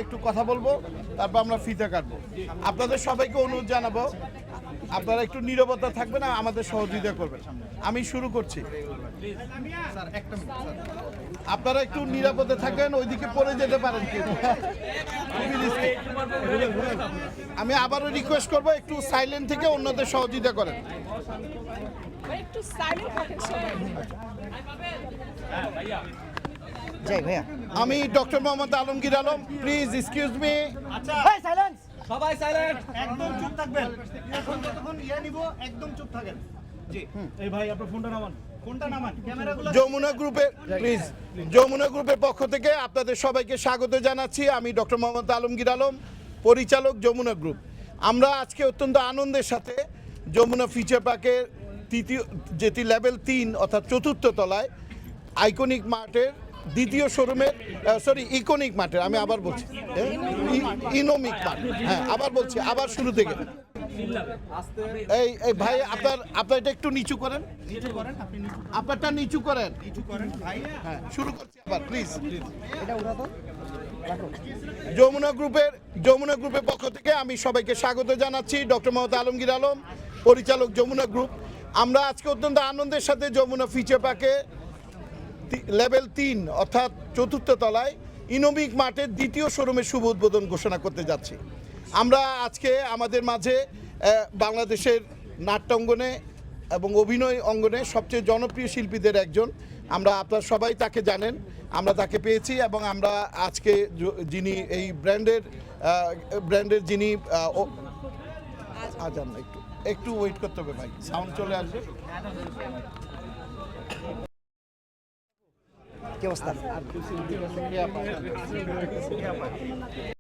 একটু কথা বলবো, তারপর আমরা ফিতা কাটবো। আপনাদের সবাইকে অনুরোধ জানাবো, আপনারা একটু নীরবতা থাকবেন, আমাদের সহযোগিতা করবেন। আমি শুরু করছি। আপনারা একটু নিরাপদে থাকবেন, ওইদিকে পড়ে যেতে পারেন কেউ। আমি আবারও রিকোয়েস্ট করবো, একটু সাইলেন্ট থেকে অন্যদের সহযোগিতা করেন। একটু সাইলেন্ট থাকেন সবাই। জয় ভাইয়া। আমি doctor Mohammad Alamgir Alam, please excuse me. আচ্ছা এই সাইলেন্স। সবাই সাইলেন্ট, একদম চুপ থাকবেন। এখন যতক্ষণ নিব একদম চুপ থাকেন। জি এই ভাই আপনার ফোনটা নামান, ফোনটা নামান, ক্যামেরাগুলো। যমুনা গ্রুপের প্লিজ, যমুনা গ্রুপের পক্ষ থেকে আপনাদের সবাইকে স্বাগত জানাচ্ছি। আমি ডক্টর মোহাম্মদ আলমগীর আলম, পরিচালক যমুনা গ্রুপ। আমরা আজকে অত্যন্ত আনন্দের সাথে যমুনা ফিচার পার্কের তৃতীয়, যেটি লেভেল 3 অর্থাৎ চতুর্থ তলায় আইকনিক মার্টের দ্বিতীয় শোরুমের, ইকোনিক মার্টের, আমি আবার বলছি ইনোমিক মার্ট, হ্যাঁ আবার বলছি, আবার শুরু থেকে। এই ভাই আপনার এটা একটু নিচু করেন, নিচু করেন, আপনি নিচু আপনারটা নিচু করেন। করেন ভাই। হ্যাঁ শুরু করছি আবার, প্লিজ। এটা উঠা তো রাখো। যমুনা গ্রুপের পক্ষ থেকে আমি সবাইকে স্বাগত জানাচ্ছি। ডক্টর মোহাম্মদ আলমগীর আলম, পরিচালক যমুনা গ্রুপ। আমরা আজকে অত্যন্ত আনন্দের সাথে যমুনা ফিচার পার্কে লেভেল 3 অর্থাৎ চতুর্থ তলায় ইনোমিক মার্টের দ্বিতীয় শোরুমের শুভ উদ্বোধন ঘোষণা করতে যাচ্ছি। আমরা আজকে আমাদের মাঝে বাংলাদেশের নাট্যাঙ্গনে এবং অভিনয় অঙ্গনে সবচেয়ে জনপ্রিয় শিল্পীদের একজন, আমরা আপনারা সবাই তাকে জানেন, আমরা তাকে পেয়েছি এবং আমরা আজকে যিনি এই ব্র্যান্ডের যিনি আজান একটু ওয়েট করতে হবে ভাই, সাউন্ড চলে আসবে। কি অবস্থা?